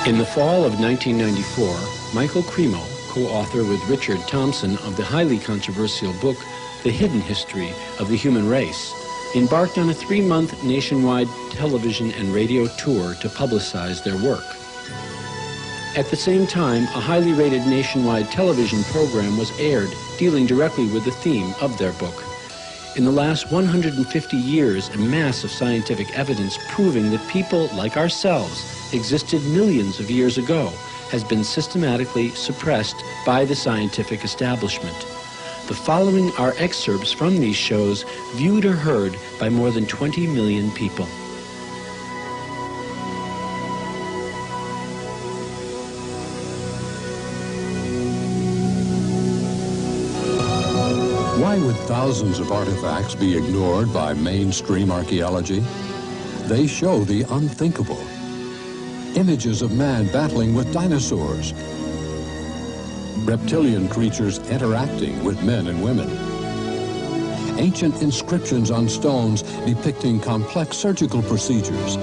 In the fall of 1994, Michael Cremo, co-author with Richard Thompson of the highly controversial book, The Hidden History of the Human Race, embarked on a 3-month nationwide television and radio tour to publicize their work. At the same time, a highly rated nationwide television program was aired dealing directly with the theme of their book. In the last 150 years, a mass of scientific evidence proving that people like ourselves existed millions of years ago has been systematically suppressed by the scientific establishment. The following are excerpts from these shows viewed or heard by more than 20 million people. Why would thousands of artifacts be ignored by mainstream archaeology? They show the unthinkable. Images of man battling with dinosaurs. Reptilian creatures interacting with men and women. Ancient inscriptions on stones depicting complex surgical procedures.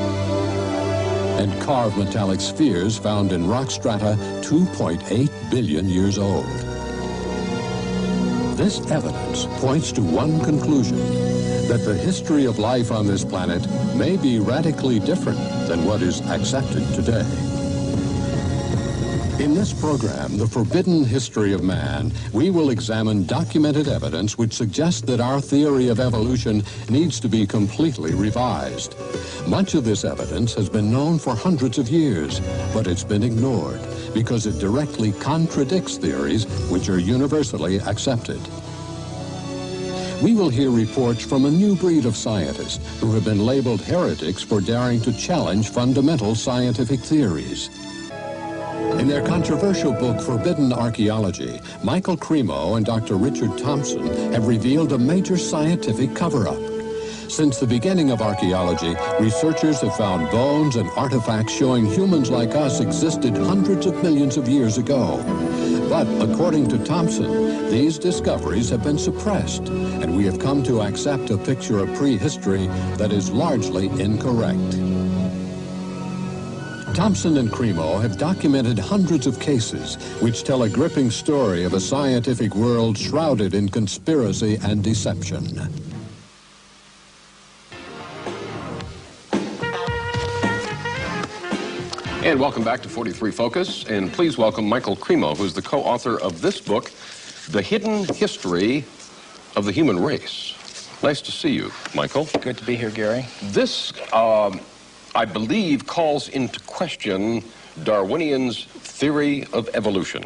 And carved metallic spheres found in rock strata 2.8 billion years old. This evidence points to one conclusion, that the history of life on this planet may be radically different than what is accepted today. In this program, The Forbidden History of Man, we will examine documented evidence which suggests that our theory of evolution needs to be completely revised. Much of this evidence has been known for hundreds of years, but it's been ignored because it directly contradicts theories which are universally accepted. We will hear reports from a new breed of scientists who have been labeled heretics for daring to challenge fundamental scientific theories. In their controversial book, Forbidden Archaeology, Michael Cremo and Dr. Richard Thompson have revealed a major scientific cover-up. Since the beginning of archaeology, researchers have found bones and artifacts showing humans like us existed hundreds of millions of years ago. But according to Thompson, these discoveries have been suppressed, and we have come to accept a picture of prehistory that is largely incorrect. Thompson and Cremo have documented hundreds of cases which tell a gripping story of a scientific world shrouded in conspiracy and deception. And welcome back to 43 Focus, and please welcome Michael Cremo, who's the co-author of this book, The Hidden History of the Human Race. Nice to see you, Michael. Good to be here, Gary. This, I believe, calls into question Darwinian's theory of evolution.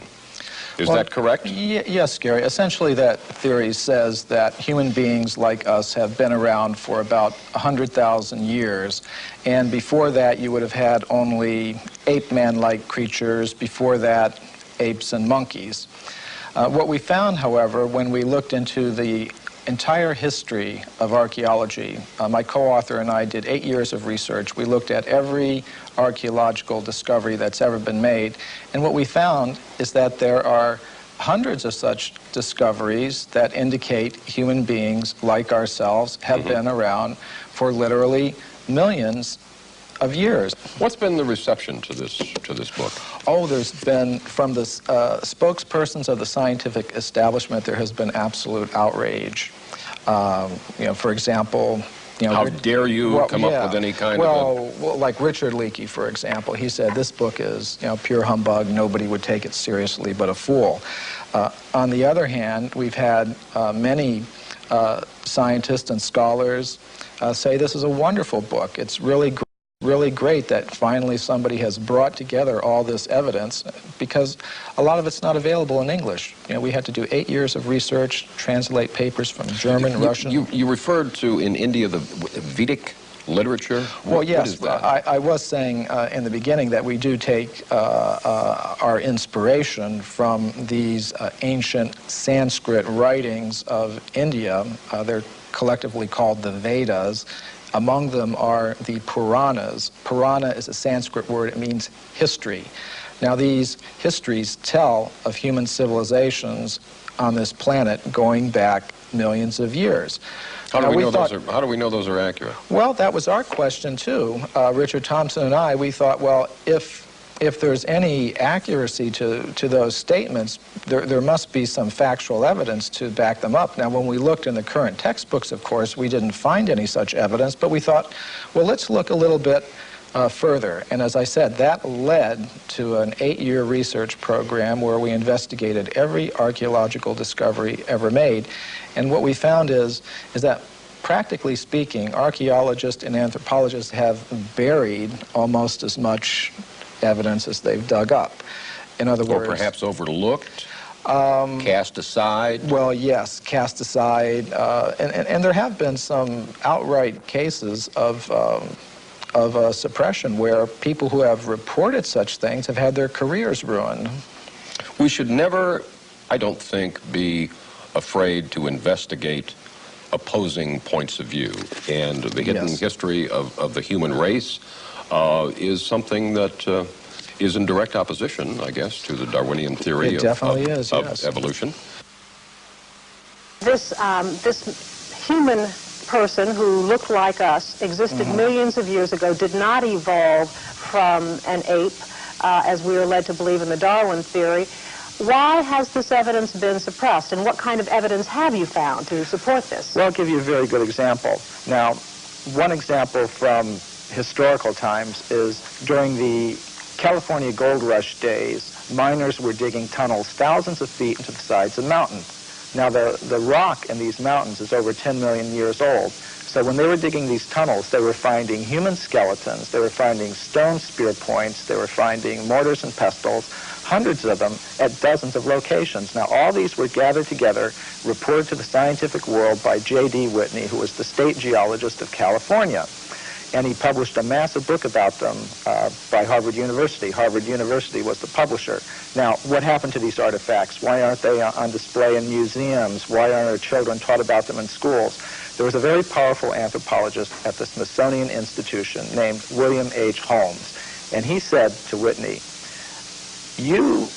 Is that correct? Yes, Gary. Essentially, that theory says that human beings like us have been around for about 100,000 years. And before that, you would have had only ape-man-like creatures. Before that, apes and monkeys. What we found, however, when we looked into the entire history of archaeology, my co-author and I did 8 years of research. We looked at every archaeological discovery that's ever been made, and what we found is that there are hundreds of such discoveries that indicate human beings like ourselves have been around for literally millions of years. What's been the reception to this book? Oh, there's been, from the spokespersons of the scientific establishment, there has been absolute outrage. You know, for example, you know, how dare you come up with any kind of well, like Richard Leakey, for example, he said this book is, you know, pure humbug. Nobody would take it seriously but a fool. On the other hand, we've had many scientists and scholars say this is a wonderful book. It's really great that finally somebody has brought together all this evidence, because a lot of it's not available in English. You know, we had to do 8 years of research, translate papers from German, Russian. You referred to in India the Vedic literature? Well, yes, what is that? I was saying in the beginning that we do take our inspiration from these ancient Sanskrit writings of India. They're collectively called the Vedas. Among them are the Puranas. Purana is a Sanskrit word. It means history. Now, these histories tell of human civilizations on this planet going back millions of years. How do we know those are accurate? Well, that was our question, too. Richard Thompson and I, we thought, well, if if there's any accuracy to those statements, there must be some factual evidence to back them up. Now, when we looked in the current textbooks, of course, we didn't find any such evidence, but we thought, well, let's look a little bit further. And as I said, that led to an 8-year research program where we investigated every archaeological discovery ever made. And what we found is that, practically speaking, archaeologists and anthropologists have buried almost as much evidence as they've dug up. In other words... Or perhaps overlooked, cast aside? Well, yes, cast aside. And there have been some outright cases of suppression where people who have reported such things have had their careers ruined. We should never, I don't think, be afraid to investigate opposing points of view. And the hidden history of the human race is something that is in direct opposition, I guess, to the Darwinian theory of evolution. This human person who looked like us, existed millions of years ago, did not evolve from an ape, as we are led to believe in the Darwin theory. Why has this evidence been suppressed, and what kind of evidence have you found to support this? Well, I'll give you a very good example. Now, one example from historical times is during the California gold rush days, miners were digging tunnels thousands of feet into the sides of mountains. Now, the rock in these mountains is over 10 million years old. So when they were digging these tunnels, they were finding human skeletons, they were finding stone spear points, they were finding mortars and pestles, hundreds of them at dozens of locations. Now, all these were gathered together, reported to the scientific world by J.D. Whitney, who was the state geologist of California. And he published a massive book about them by Harvard University. Harvard University was the publisher. Now, what happened to these artifacts? Why aren't they on display in museums? Why aren't our children taught about them in schools? There was a very powerful anthropologist at the Smithsonian Institution named William H. Holmes. And he said to Whitney, you,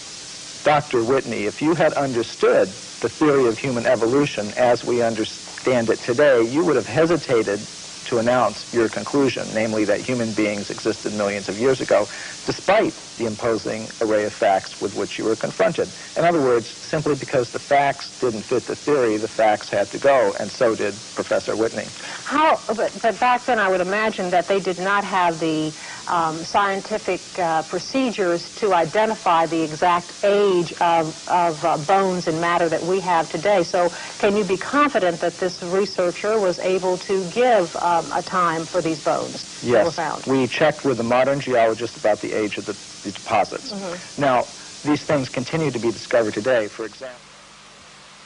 Dr. Whitney, if you had understood the theory of human evolution as we understand it today, you would have hesitated to announce your conclusion, namely that human beings existed millions of years ago, despite the imposing array of facts with which you were confronted. In other words, simply because the facts didn't fit the theory, the facts had to go, and so did Professor Whitney. But back then I would imagine that they did not have the scientific procedures to identify the exact age of bones and matter that we have today. So can you be confident that this researcher was able to give a time for these bones that were found? Yes, we checked with the modern geologist about the age of the deposits. Now, these things continue to be discovered today, for example.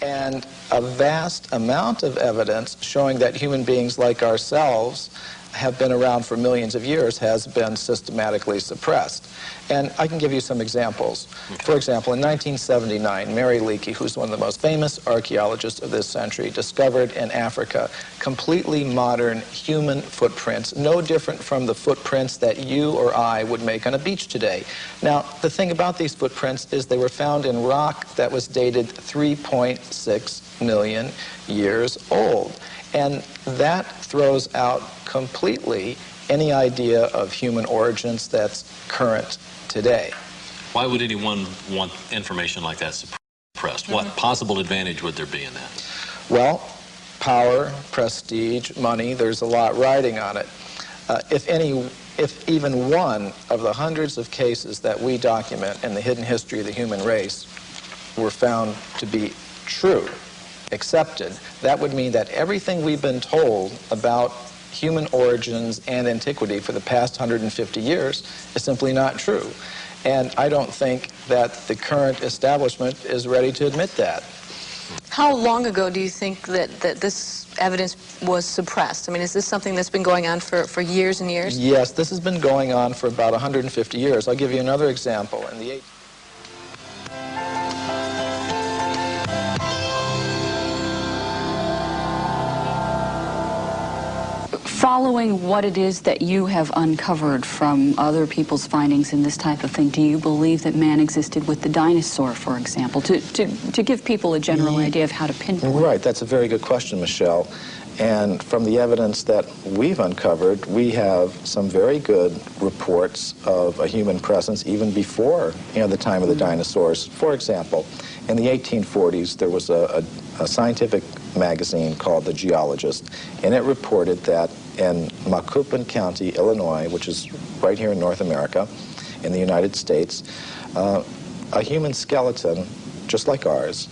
And a vast amount of evidence showing that human beings like ourselves have been around for millions of years has been systematically suppressed. And I can give you some examples. For example, in 1979, Mary Leakey, who's one of the most famous archaeologists of this century, discovered in Africa completely modern human footprints, no different from the footprints that you or I would make on a beach today. Now, the thing about these footprints is they were found in rock that was dated 3.6 million years old. And that throws out completely any idea of human origins that's current today. Why would anyone want information like that suppressed? What possible advantage would there be in that? Well, power, prestige, money, there's a lot riding on it. If even one of the hundreds of cases that we document in the hidden history of the human race were found to be true, accepted, that would mean that everything we've been told about human origins and antiquity for the past 150 years is simply not true. And I don't think that the current establishment is ready to admit that. How long ago do you think that this evidence was suppressed? I mean, is this something that's been going on for years and years? Yes, this has been going on for about 150 years. I'll give you another example. In the Following what it is that you have uncovered from other people's findings in this type of thing, do you believe that man existed with the dinosaur, for example, to give people a general idea of how to pinpoint? Right, that's a very good question, Michelle. And from the evidence that we've uncovered, we have some very good reports of a human presence even before, the time of the dinosaurs. For example, in the 1840s, there was a scientific magazine called The Geologist, and it reported that in Macoupin County, Illinois, which is right here in North America, in the United States, a human skeleton, just like ours,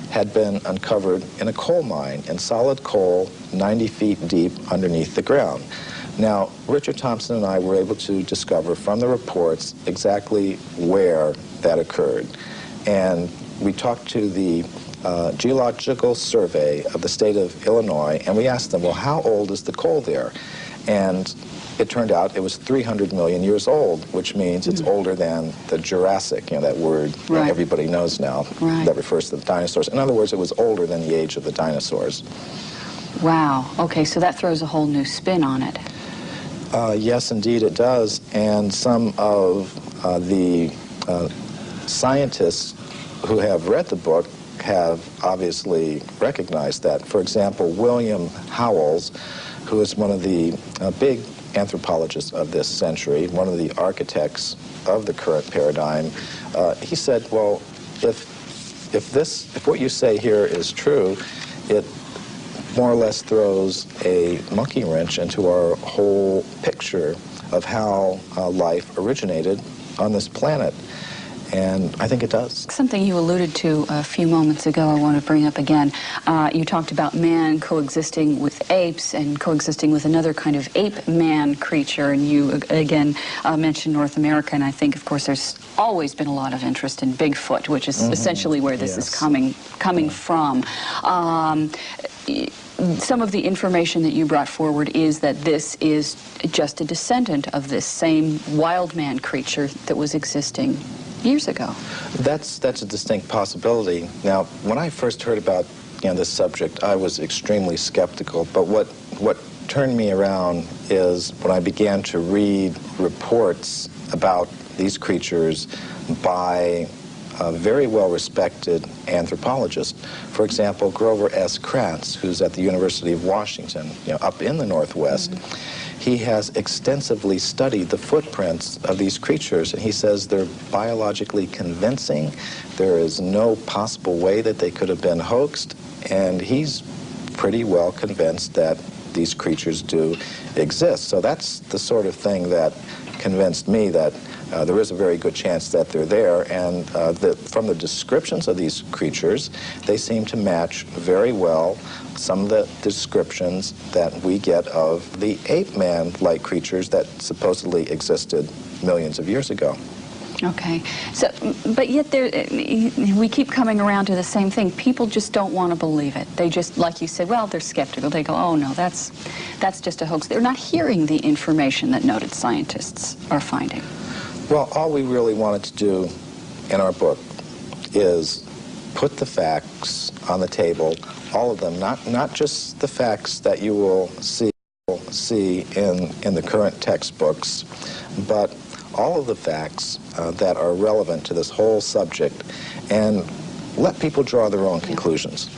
had been uncovered in a coal mine, in solid coal, 90 feet deep underneath the ground. Now, Richard Thompson and I were able to discover from the reports exactly where that occurred. And we talked to the Geological Survey of the state of Illinois, and we asked them, well, how old is the coal there? And it turned out it was 300 million years old, which means it's older than the Jurassic, that word that everybody knows now, that refers to the dinosaurs. In other words, it was older than the age of the dinosaurs. Wow. Okay, so that throws a whole new spin on it. Yes, indeed it does. And some of the scientists who have read the book have obviously recognized that. For example, William Howells, who is one of the big anthropologists of this century, one of the architects of the current paradigm, he said, well, if what you say here is true, it more or less throws a monkey wrench into our whole picture of how life originated on this planet. And I think it does. Something you alluded to a few moments ago I want to bring up again. You talked about man coexisting with apes and coexisting with another kind of ape-man creature, and you again mentioned North America, and I think, of course, there's always been a lot of interest in Bigfoot, which is essentially where this is coming from. Some of the information that you brought forward is that this is just a descendant of this same wild man creature that was existing years ago. That's a distinct possibility. Now, when I first heard about this subject, I was extremely skeptical. But what turned me around is when I began to read reports about these creatures by very well-respected anthropologists. For example, Grover S. Krantz, who's at the University of Washington, up in the Northwest. He has extensively studied the footprints of these creatures, and he says they're biologically convincing. There is no possible way that they could have been hoaxed, and he's pretty well convinced that these creatures do exist. So that's the sort of thing that convinced me that there is a very good chance that they're there, and from the descriptions of these creatures, they seem to match very well some of the descriptions that we get of the ape-man-like creatures that supposedly existed millions of years ago. Okay, so, but yet we keep coming around to the same thing. People just don't want to believe it. They just, like you said, well, they're skeptical. They go, oh no, that's just a hoax. They're not hearing the information that noted scientists are finding. Well, all we really wanted to do in our book is put the facts on the table, all of them, not just the facts that you will see in the current textbooks, but all of the facts that are relevant to this whole subject, and let people draw their own conclusions.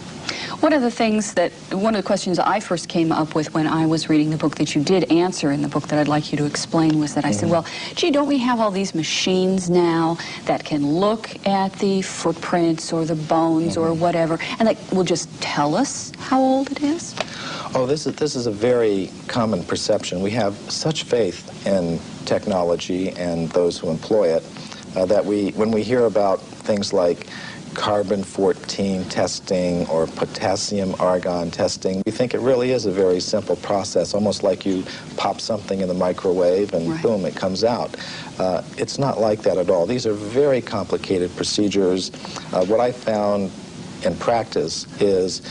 One of the questions I first came up with when I was reading the book that you did answer in the book that I'd like you to explain was that I said, well, gee, don't we have all these machines now that can look at the footprints or the bones or whatever, and that will just tell us how old it is? Oh, this is a very common perception. We have such faith in technology and those who employ it that when we hear about things like carbon-14 testing or potassium-argon testing, we think it really is a very simple process, almost like you pop something in the microwave and boom, it comes out. It's not like that at all. These are very complicated procedures. What I found in practice is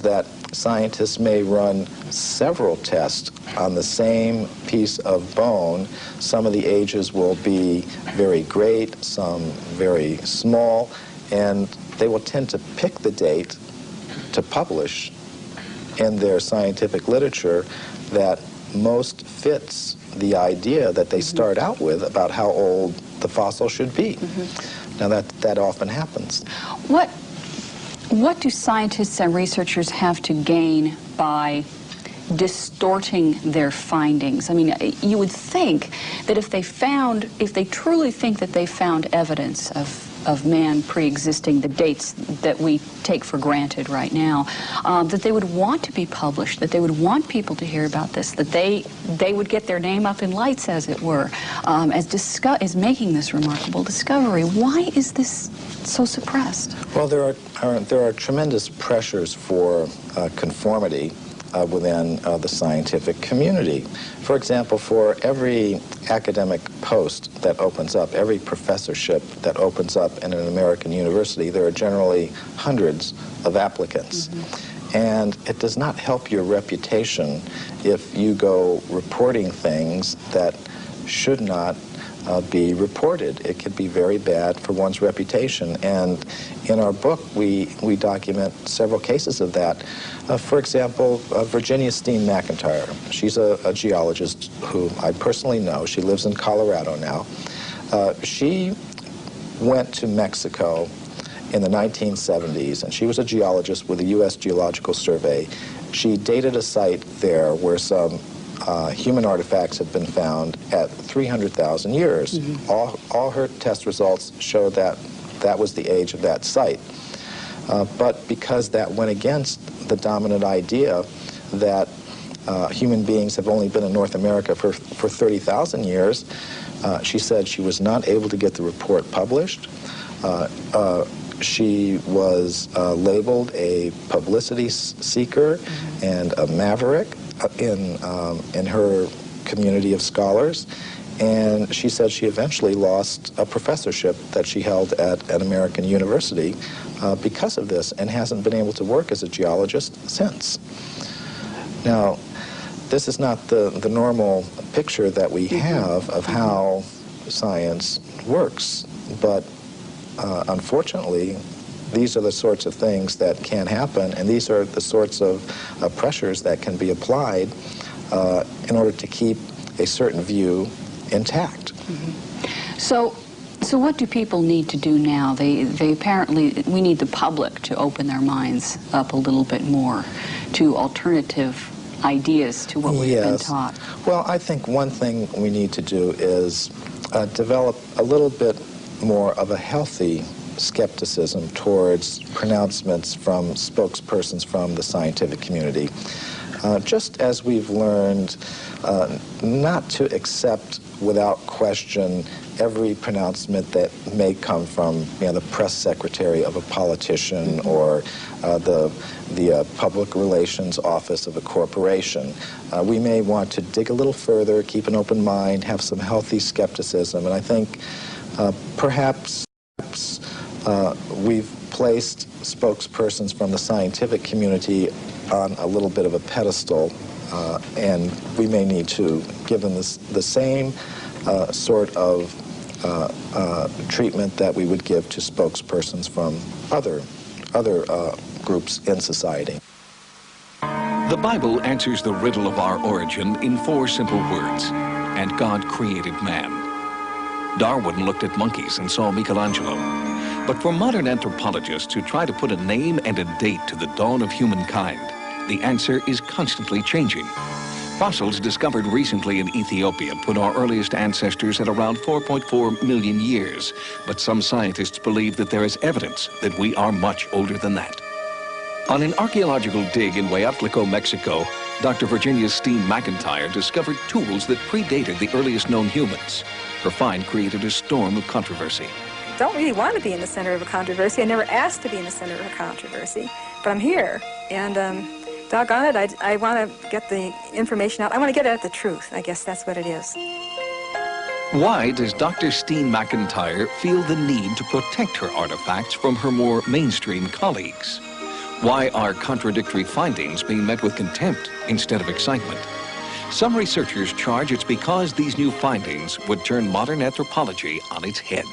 that scientists may run several tests on the same piece of bone. Some of the ages will be very great, some very small, and they will tend to pick the date to publish in their scientific literature that most fits the idea that they start out with about how old the fossil should be. Now that often happens. What do scientists and researchers have to gain by distorting their findings? I mean, you would think that if they truly think that they found evidence of man pre-existing the dates that we take for granted right now, that they would want to be published, that they would want people to hear about this, that they would get their name up in lights, as it were, as making this remarkable discovery. Why is this so suppressed? Well, there are tremendous pressures for conformity within the scientific community. For example, for every academic post that opens up, every professorship that opens up in an American university, there are generally hundreds of applicants. Mm-hmm. And it does not help your reputation if you go reporting things that should not be reported. It could be very bad for one's reputation. And in our book, we document several cases of that. For example, Virginia Steen McIntyre. She's a geologist who I personally know. She lives in Colorado now. She went to Mexico in the 1970s, and she was a geologist with the U.S. Geological Survey. She dated a site there where some human artifacts have been found at 300,000 years. Mm-hmm. All her test results show that that was the age of that site. But because that went against the dominant idea that human beings have only been in North America for 30,000 years, she said she was not able to get the report published. She was labeled a publicity seeker mm-hmm. and a maverick in her community of scholars, and she said she eventually lost a professorship that she held at an American university because of this, and hasn't been able to work as a geologist since. Now, this is not the normal picture that we have of how science works, but unfortunately, these are the sorts of things that can happen, and these are the sorts of pressures that can be applied in order to keep a certain view intact. Mm-hmm. So what do people need to do now? They apparently, we need the public to open their minds up a little bit more to alternative ideas to what we've been taught. Well, I think one thing we need to do is develop a little bit more of a healthy skepticism towards pronouncements from spokespersons from the scientific community. Just as we've learned not to accept without question every pronouncement that may come from the press secretary of a politician or the public relations office of a corporation. We may want to dig a little further, keep an open mind, have some healthy skepticism, and I think perhaps we've placed spokespersons from the scientific community on a little bit of a pedestal, and we may need to give them the same sort of treatment that we would give to spokespersons from other groups in society. The Bible answers the riddle of our origin in 4 simple words: and God created man. Darwin looked at monkeys and saw Michelangelo. But for modern anthropologists who try to put a name and a date to the dawn of humankind, the answer is constantly changing. Fossils discovered recently in Ethiopia put our earliest ancestors at around 4.4 million years, but some scientists believe that there is evidence that we are much older than that. On an archaeological dig in Hueyatlico, Mexico, Dr. Virginia Steen McIntyre discovered tools that predated the earliest known humans. Her find created a storm of controversy. Don't really want to be in the center of a controversy. I never asked to be in the center of a controversy, but I'm here, and doggone it, I want to get the information out. I want to get at the truth. I guess that's what it is. Why does Dr. Steen McIntyre feel the need to protect her artifacts from her more mainstream colleagues? Why are contradictory findings being met with contempt instead of excitement? Some researchers charge it's because these new findings would turn modern anthropology on its head.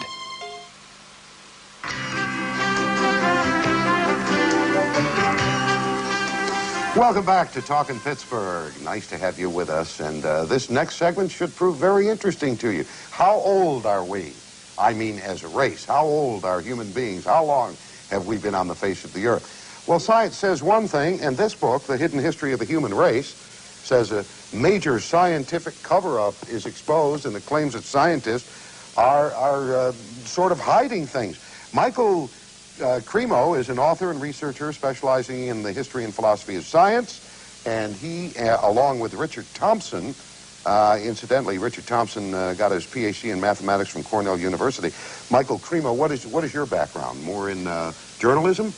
Welcome back to Talkin' Pittsburgh. Nice to have you with us, and this next segment should prove very interesting to you. How old are we? I mean, as a race. How old are human beings? How long have we been on the face of the earth? Well, science says one thing, and this book, The Hidden History of the Human Race, says a major scientific cover-up is exposed, and the claims that scientists are sort of hiding things. Michael Cremo is an author and researcher specializing in the history and philosophy of science, and he, along with Richard Thompson, incidentally, Richard Thompson got his PhD in mathematics from Cornell University. Michael Cremo, what is your background? More in journalism?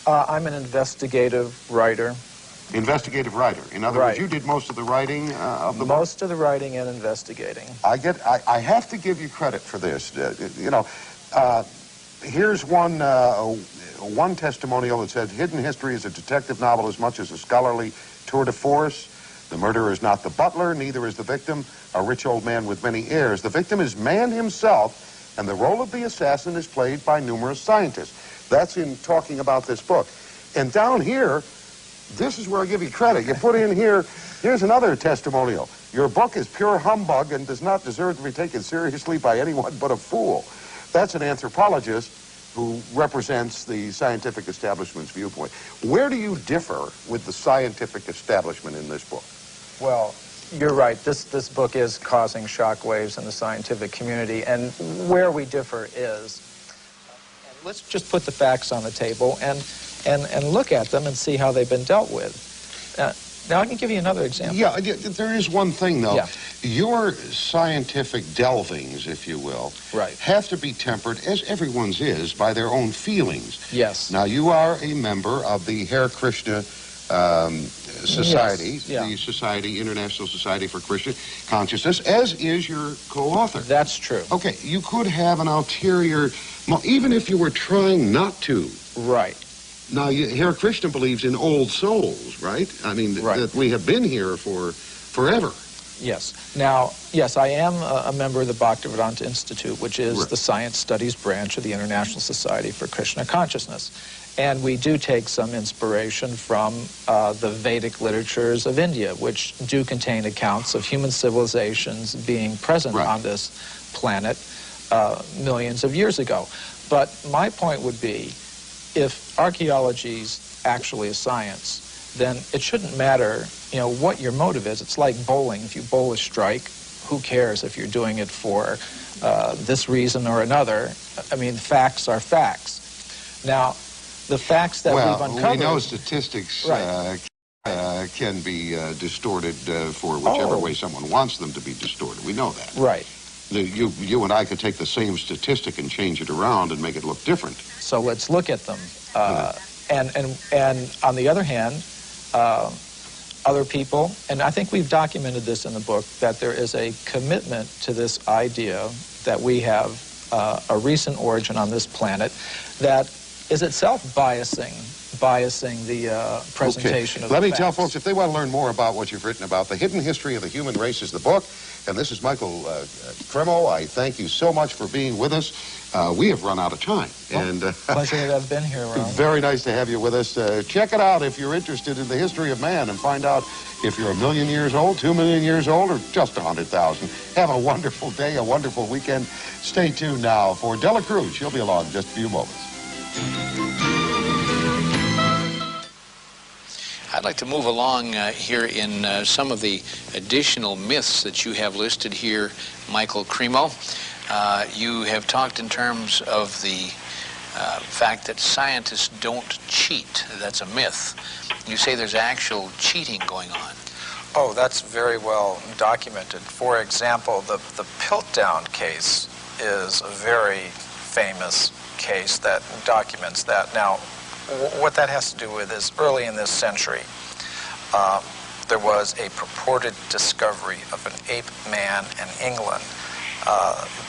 I'm an investigative writer. Investigative writer. In other words, you did most of the writing of the book? Most of the writing and investigating. I have to give you credit for this. Here's one testimonial that says, hidden history is a detective novel as much as a scholarly tour de force. The murderer is not the butler, neither is the victim, a rich old man with many heirs. The victim is man himself, and the role of the assassin is played by numerous scientists. That's in talking about this book. And down here, this is where I give you credit. You put in here, here's another testimonial. Your book is pure humbug and does not deserve to be taken seriously by anyone but a fool. That's an anthropologist who represents the scientific establishment's viewpoint. Where do you differ with the scientific establishment in this book? Well, you're right. This book is causing shockwaves in the scientific community, and where we differ is, let's just put the facts on the table and look at them and see how they've been dealt with. Now, I can give you another example. Yeah, there is one thing, though. Yeah. Your scientific delvings, if you will, have to be tempered, as everyone's is, by their own feelings. Yes. Now, you are a member of the Hare Krishna Society, the International Society for Christian Consciousness, as is your co-author. That's true. Okay, you could have an ulterior, even if you were trying not to. Right. Now, Hare Krishna believes in old souls, right? I mean, that we have been here for forever. Yes. Now, yes, I am a member of the Bhaktivedanta Institute, which is the science studies branch of the International Society for Krishna Consciousness. And we do take some inspiration from the Vedic literatures of India, which do contain accounts of human civilizations being present on this planet millions of years ago. But my point would be, if archaeology is actually a science, then it shouldn't matter, what your motive is. It's like bowling. If you bowl a strike, who cares if you're doing it for this reason or another? I mean, facts are facts. Now, the facts that we've uncovered... Well, we know statistics can be distorted for whichever way someone wants them to be distorted. We know that. Right. You and I could take the same statistic and change it around and make it look different. So let's look at them. And on the other hand, other people, and I think we've documented this in the book, that there is a commitment to this idea that we have a recent origin on this planet that is itself biasing the presentation of the Let me facts. tell folks, if they want to learn more about what you've written about, The Hidden History of the Human Race is the book. And this is Michael Cremo. I thank you so much for being with us. We have run out of time. Pleasure to have been here, Ron. Very nice to have you with us. Check it out if you're interested in the history of man and find out if you're 1 million years old, 2 million years old, or just 100,000. Have a wonderful day, a wonderful weekend. Stay tuned now for Dela Cruz. She'll be along in just a few moments. I'd like to move along here in some of the additional myths that you have listed here, Michael Cremo. You have talked in terms of the fact that scientists don't cheat. That's a myth. You say there's actual cheating going on. Oh, that's very well documented. For example, the Piltdown case is a very famous case that documents that. Now, what that has to do with is early in this century, there was a purported discovery of an ape man in England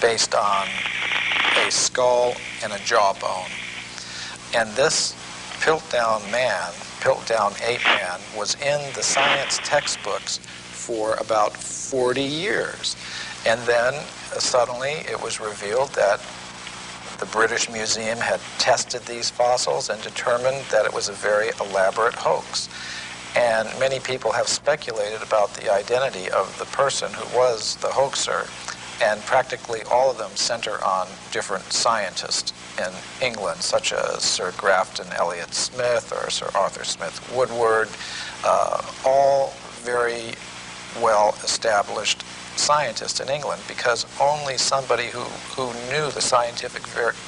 based on a skull and a jawbone. And this Piltdown ape man, was in the science textbooks for about 40 years. And then suddenly it was revealed that the British Museum had tested these fossils and determined that it was a very elaborate hoax. And many people have speculated about the identity of the person who was the hoaxer, and practically all of them center on different scientists in England, such as Sir Grafton Elliot Smith or Sir Arthur Smith Woodward, all very well-established scientist in England, because only somebody who knew the scientific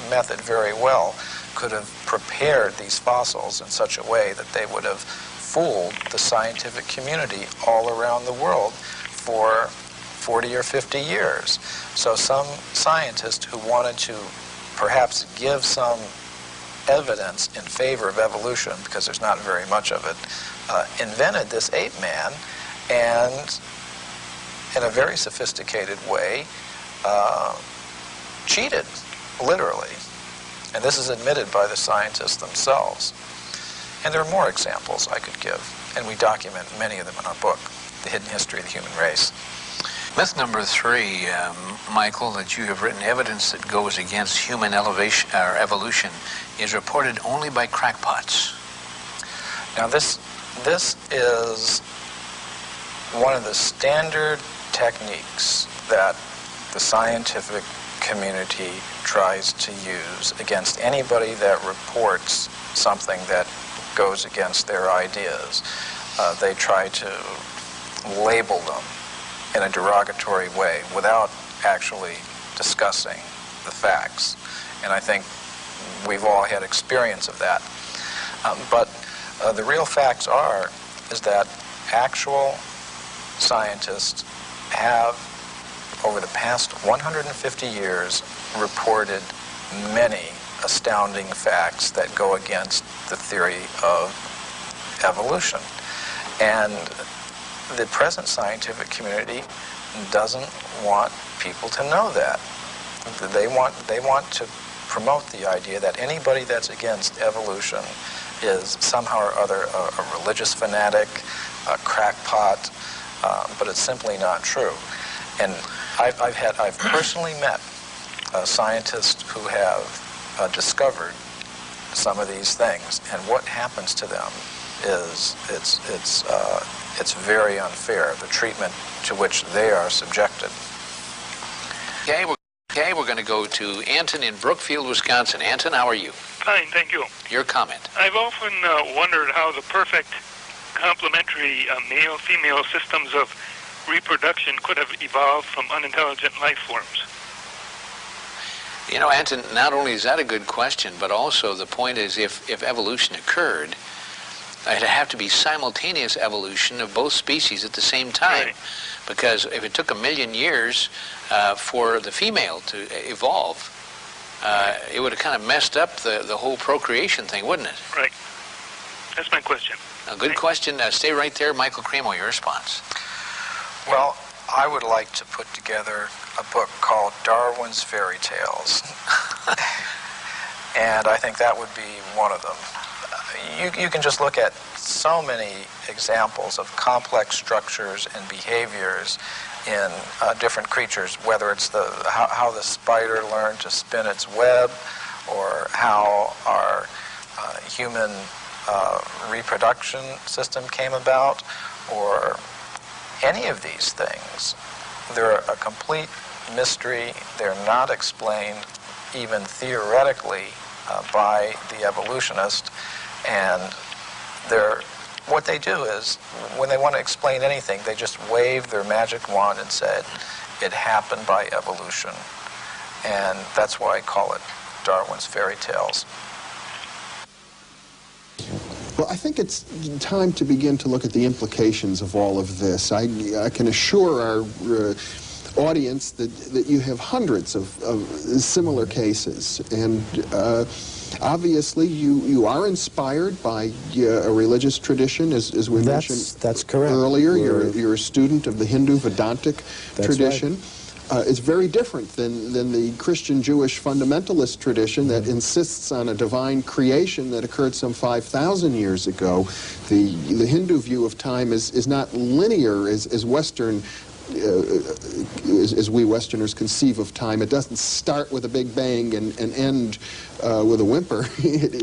method very well could have prepared these fossils in such a way that they would have fooled the scientific community all around the world for 40 or 50 years. So some scientist who wanted to perhaps give some evidence in favor of evolution, because there's not very much of it, invented this ape man, and in a very sophisticated way cheated, literally. And this is admitted by the scientists themselves. And there are more examples I could give, and we document many of them in our book, The Hidden History of the Human Race. Myth number 3, Michael, that you have written, evidence that goes against human evolution is reported only by crackpots. Now this is one of the standard techniques that the scientific community tries to use against anybody that reports something that goes against their ideas. They try to label them in a derogatory way without actually discussing the facts. And I think we've all had experience of that. But the real facts is that actual scientists have, over the past 150 years, reported many astounding facts that go against the theory of evolution. And the present scientific community doesn't want people to know that. They want to promote the idea that anybody that's against evolution is somehow or other a religious fanatic, a crackpot, but it's simply not true. And I've personally met scientists who have discovered some of these things, and what happens to them is it's very unfair, the treatment to which they are subjected. Okay, we're going to go to Anton in Brookfield, Wisconsin. Anton, how are you? Fine, thank you. Your comment. I've often wondered how the perfect complementary male-female systems of reproduction could have evolved from unintelligent life forms. You know, Anton, not only is that a good question, but also the point is if evolution occurred, it'd have to be simultaneous evolution of both species at the same time. Right. Because if it took 1 million years for the female to evolve, it would have kind of messed up the whole procreation thing, wouldn't it? Right. That's my question. A good question. Stay right there. Michael Cremo, your response. Well, I would like to put together a book called Darwin's Fairy Tales. And I think that would be one of them. You can just look at so many examples of complex structures and behaviors in different creatures, whether it's how the spider learned to spin its web, or how our human reproduction system came about, or any of these things. They're a complete mystery. They're not explained even theoretically by the evolutionist. And what they do is, when they want to explain anything, they just wave their magic wand and said, it happened by evolution. And that's why I call it Darwin's Fairy Tales. Well, I think it's time to begin to look at the implications of all of this. I can assure our audience that you have hundreds of similar cases, and obviously you are inspired by a religious tradition, as we mentioned that's correct. Earlier. You're a student of the Hindu Vedantic tradition. Right. It's very different than the Christian Jewish fundamentalist tradition that insists on a divine creation that occurred some 5,000 years ago. The Hindu view of time is not linear as Western, as we Westerners conceive of time. It doesn't start with a big bang and end with a whimper.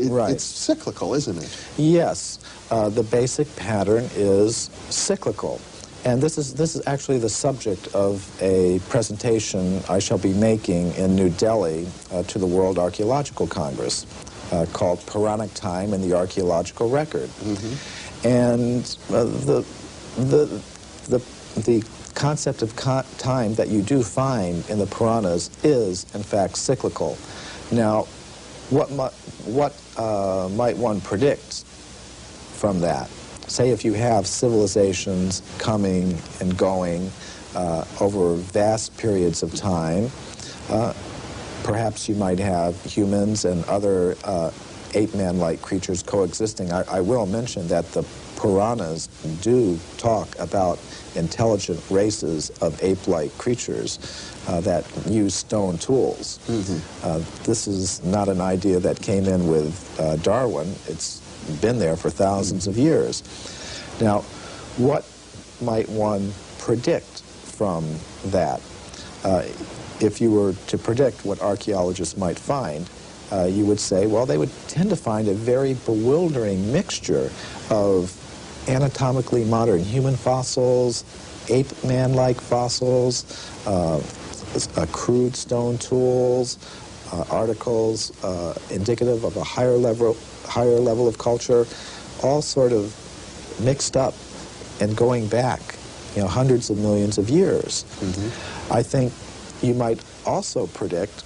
Right. It's cyclical, isn't it? Yes. The basic pattern is cyclical. And this is actually the subject of a presentation I shall be making in New Delhi to the World Archaeological Congress called Puranic Time and the Archaeological Record. Mm-hmm. And The concept of time that you do find in the piranhas is, in fact, cyclical. Now, what might one predict from that? Say if you have civilizations coming and going over vast periods of time, perhaps you might have humans and other ape-man-like creatures coexisting. I will mention that the piranhas do talk about intelligent races of ape-like creatures that use stone tools. This is not an idea that came in with Darwin. It's been there for thousands of years. Now, what might one predict from that? If you were to predict what archaeologists might find, you would say, well, they would tend to find a very bewildering mixture of anatomically modern human fossils, ape-man-like fossils, crude stone tools, articles indicative of a higher level of culture, all sort of mixed up and going back, hundreds of millions of years. I think you might also predict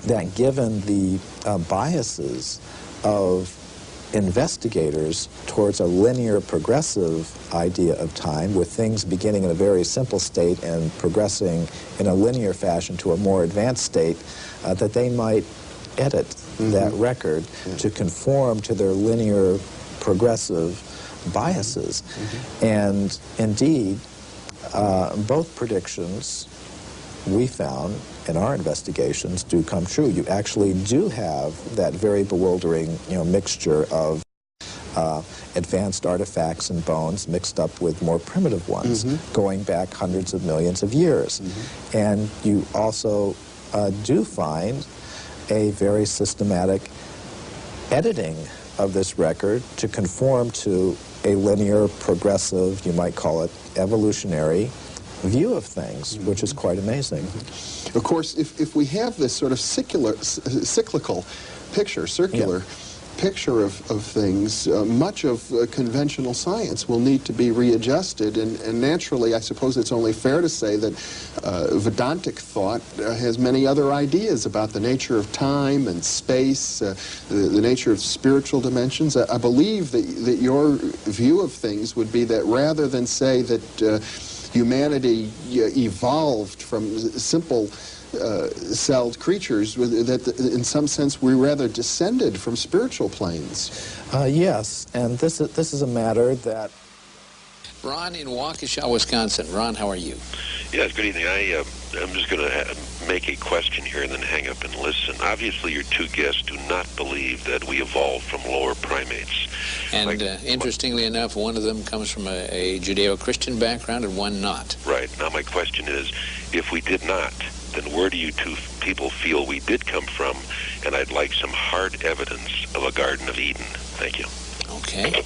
that given the biases of investigators towards a linear progressive idea of time, with things beginning in a very simple state and progressing in a linear fashion to a more advanced state, that they might edit that record to conform to their linear progressive biases. And indeed, both predictions we found in our investigations do come true. You actually do have that very bewildering, mixture of advanced artifacts and bones mixed up with more primitive ones, going back hundreds of millions of years. And you also do find a very systematic editing of this record to conform to a linear, progressive, you might call it evolutionary, view of things, which is quite amazing. Of course, if we have this sort of cyclical picture, circular picture of things, much of conventional science will need to be readjusted, and naturally, I suppose it's only fair to say that Vedantic thought has many other ideas about the nature of time and space, the nature of spiritual dimensions. I believe that your view of things would be that rather than say that humanity evolved from simple celled creatures, that in some sense we rather descended from spiritual planes. Yes, and this is a matter that... Ron in Waukesha, Wisconsin. Ron, how are you? Yes, good evening. I'm just going to make a question here and then hang up and listen. Obviously, your two guests do not believe that we evolved from lower primates. And interestingly enough, one of them comes from a Judeo-Christian background and one not. Right. Now, my question is, if we did not, then where do you two people feel we did come from? And I'd like some hard evidence of a Garden of Eden. Thank you. Okay.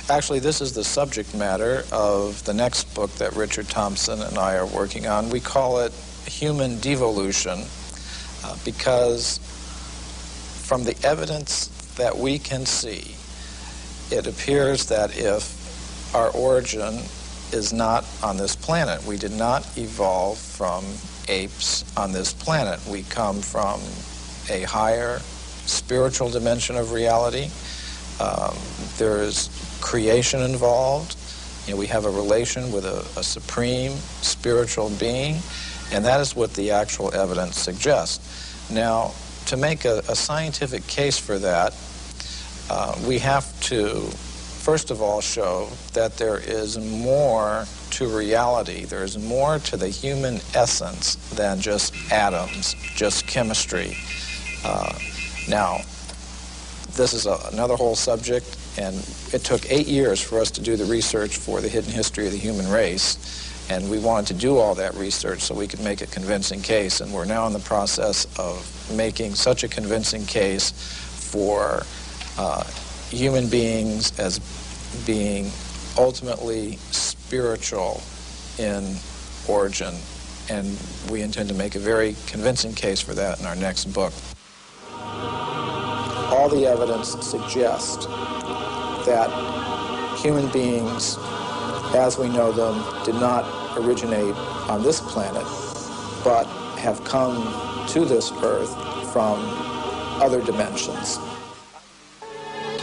Actually, this is the subject matter of the next book that Richard Thompson and I are working on. We call it Human Devolution because from the evidence that we can see, it appears that if our origin is not on this planet, we did not evolve from apes on this planet. We come from a higher spiritual dimension of reality. There is creation involved. We have a relation with a supreme spiritual being, and that is what the actual evidence suggests. Now, to make a scientific case for that, we have to, first of all, show that there is more to reality. There is more to the human essence than just atoms, just chemistry. Now, this is another whole subject, and it took 8 years for us to do the research for the hidden history of the human race, and we wanted to do all that research so we could make a convincing case, and we're now in the process of making such a convincing case for human beings as being ultimately spiritual in origin, and we intend to make a very convincing case for that in our next book. All the evidence suggests that human beings as we know them, did not originate on this planet, but have come to this Earth from other dimensions.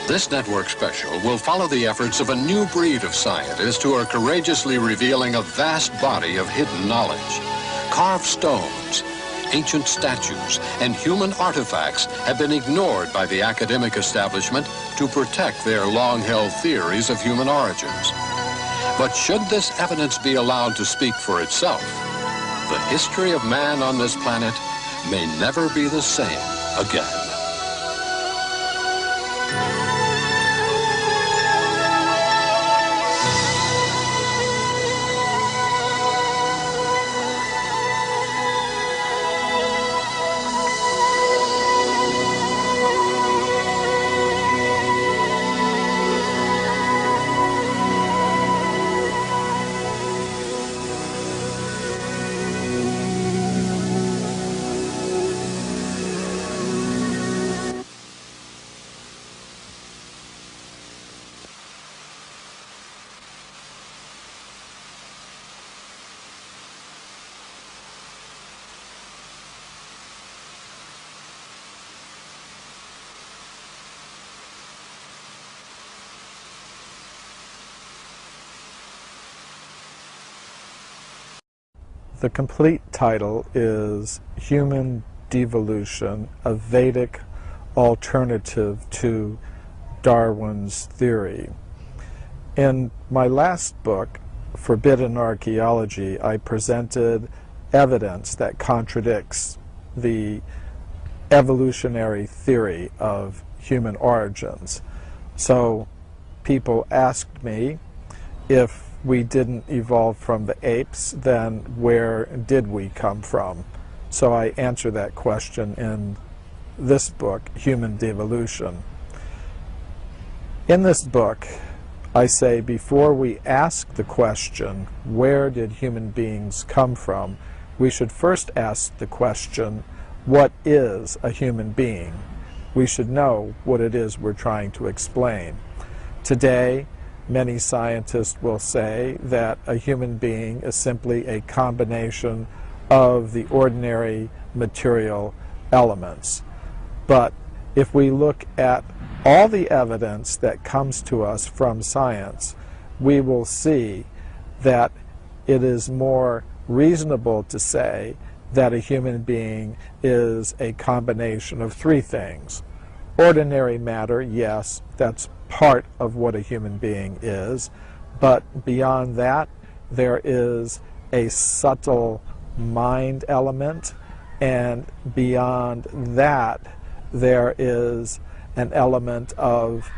This network special will follow the efforts of a new breed of scientists who are courageously revealing a vast body of hidden knowledge. Carved stones, ancient statues, and human artifacts have been ignored by the academic establishment to protect their long-held theories of human origins. But should this evidence be allowed to speak for itself, the history of man on this planet may never be the same again. The complete title is Human Devolution, a Vedic Alternative to Darwin's Theory. In my last book, Forbidden Archaeology, I presented evidence that contradicts the evolutionary theory of human origins. So people asked me, if we didn't evolve from the apes, then where did we come from? So I answer that question in this book, Human Devolution. In this book, I say before we ask the question, where did human beings come from, we should first ask the question, what is a human being? We should know what it is we're trying to explain. Today, many scientists will say that a human being is simply a combination of the ordinary material elements. But if we look at all the evidence that comes to us from science, we will see that it is more reasonable to say that a human being is a combination of three things. Ordinary matter, yes, that's part of what a human being is, but beyond that, there is a subtle mind element, and beyond that, there is an element of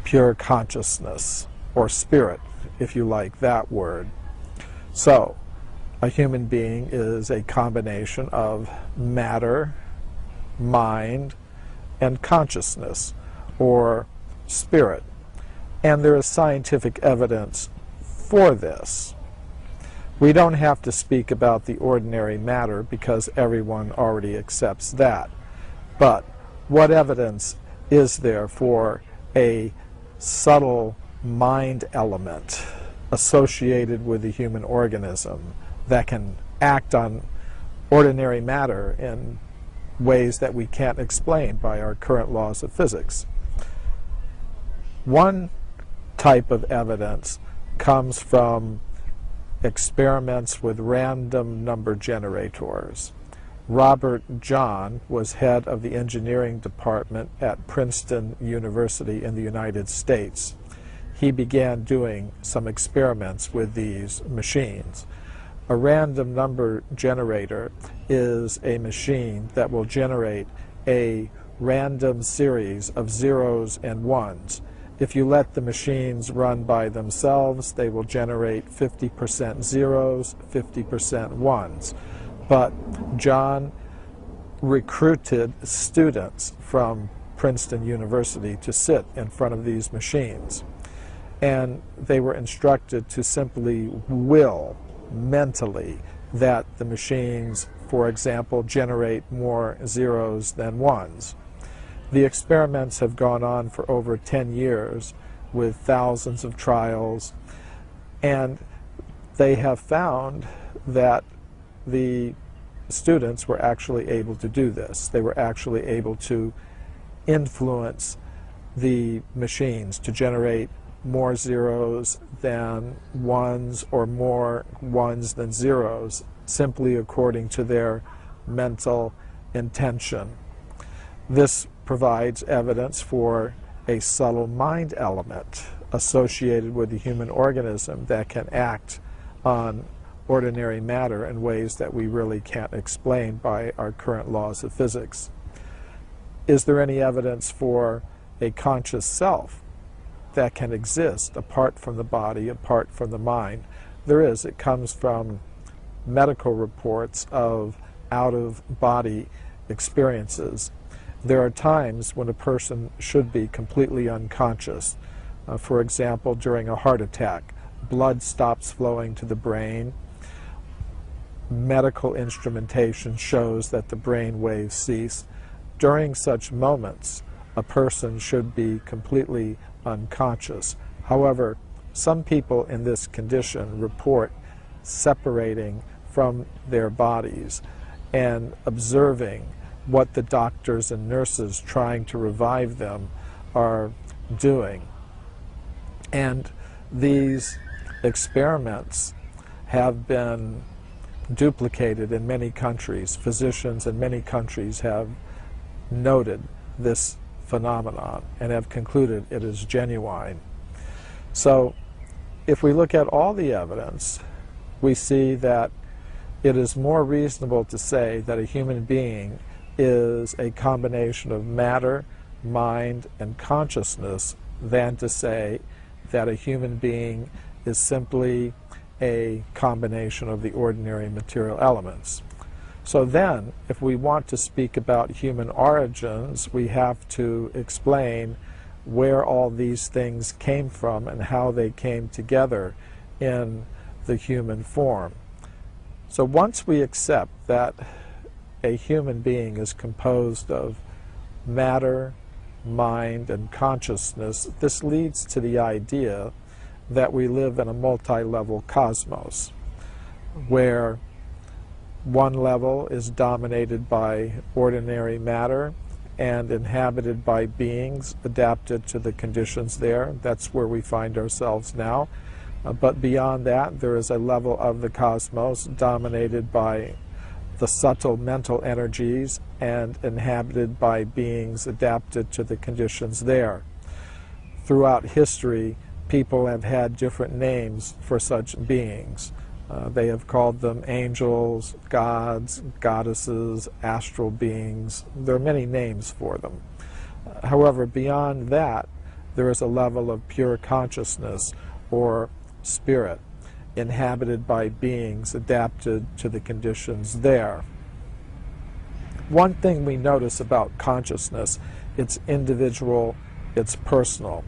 pure consciousness, or spirit, if you like that word. So, a human being is a combination of matter, mind, and consciousness, or spirit. And there is scientific evidence for this. We don't have to speak about the ordinary matter because everyone already accepts that. But what evidence is there for a subtle mind element associated with the human organism that can act on ordinary matter in ways that we can't explain by our current laws of physics? One type of evidence comes from experiments with random number generators. Robert John was head of the engineering department at Princeton University in the United States. He began doing some experiments with these machines. A random number generator is a machine that will generate a random series of zeros and ones. If you let the machines run by themselves, they will generate 50% zeros, 50% ones. But John recruited students from Princeton University to sit in front of these machines. And they were instructed to simply will mentally that the machines, for example, generate more zeros than ones. The experiments have gone on for over 10 years with thousands of trials. And they have found that the students were actually able to do this. They were actually able to influence the machines to generate more zeros than ones or more ones than zeros, simply according to their mental intention. This provides evidence for a subtle mind element associated with the human organism that can act on ordinary matter in ways that we really can't explain by our current laws of physics. Is there any evidence for a conscious self that can exist apart from the body, apart from the mind? There is. It comes from medical reports of out-of-body experiences. There are times when a person should be completely unconscious. For example, during a heart attack, blood stops flowing to the brain. Medical instrumentation shows that the brain waves cease. During such moments, a person should be completely unconscious. However, some people in this condition report separating from their bodies and observing what the doctors and nurses trying to revive them are doing. And these experiments have been duplicated in many countries. Physicians in many countries have noted this phenomenon and have concluded it is genuine. So if we look at all the evidence, we see that it is more reasonable to say that a human being is a combination of matter, mind, and consciousness than to say that a human being is simply a combination of the ordinary material elements. So then, if we want to speak about human origins, we have to explain where all these things came from and how they came together in the human form. So once we accept that a human being is composed of matter, mind, and consciousness, this leads to the idea that we live in a multi-level cosmos, where one level is dominated by ordinary matter and inhabited by beings adapted to the conditions there. That's where we find ourselves now. But beyond that, there is a level of the cosmos dominated by the subtle mental energies and inhabited by beings adapted to the conditions there. Throughout history, people have had different names for such beings. They have called them angels, gods, goddesses, astral beings. There are many names for them. However, beyond that, there is a level of pure consciousness or spirit inhabited by beings adapted to the conditions there. One thing we notice about consciousness, it's individual, it's personal.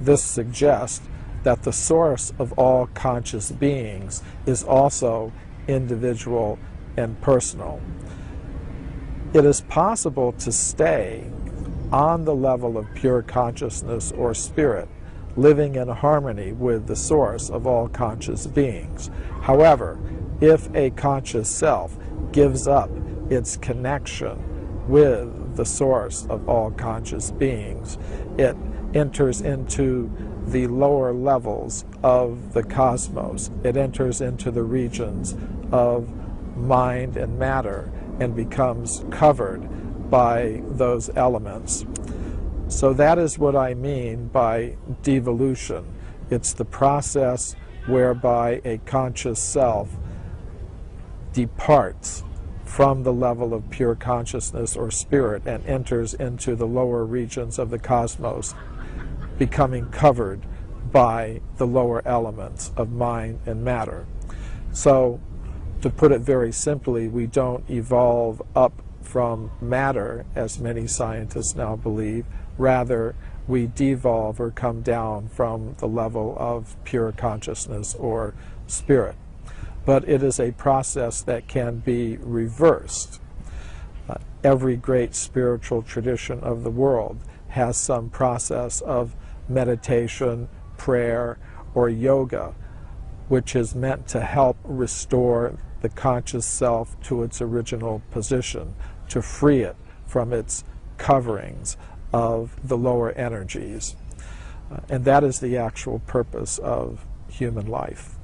This suggests that the source of all conscious beings is also individual and personal. It is possible to stay on the level of pure consciousness or spirit, living in harmony with the source of all conscious beings. However, if a conscious self gives up its connection with the source of all conscious beings, it enters into the lower levels of the cosmos. It enters into the regions of mind and matter and becomes covered by those elements. So that is what I mean by devolution. It's the process whereby a conscious self departs from the level of pure consciousness or spirit and enters into the lower regions of the cosmos, becoming covered by the lower elements of mind and matter. So, to put it very simply, we don't evolve up from matter, as many scientists now believe. Rather, we devolve or come down from the level of pure consciousness or spirit. But it is a process that can be reversed. Every great spiritual tradition of the world has some process of meditation, prayer, or yoga which is meant to help restore the conscious self to its original position, to free it from its coverings of the lower energies. And that is the actual purpose of human life.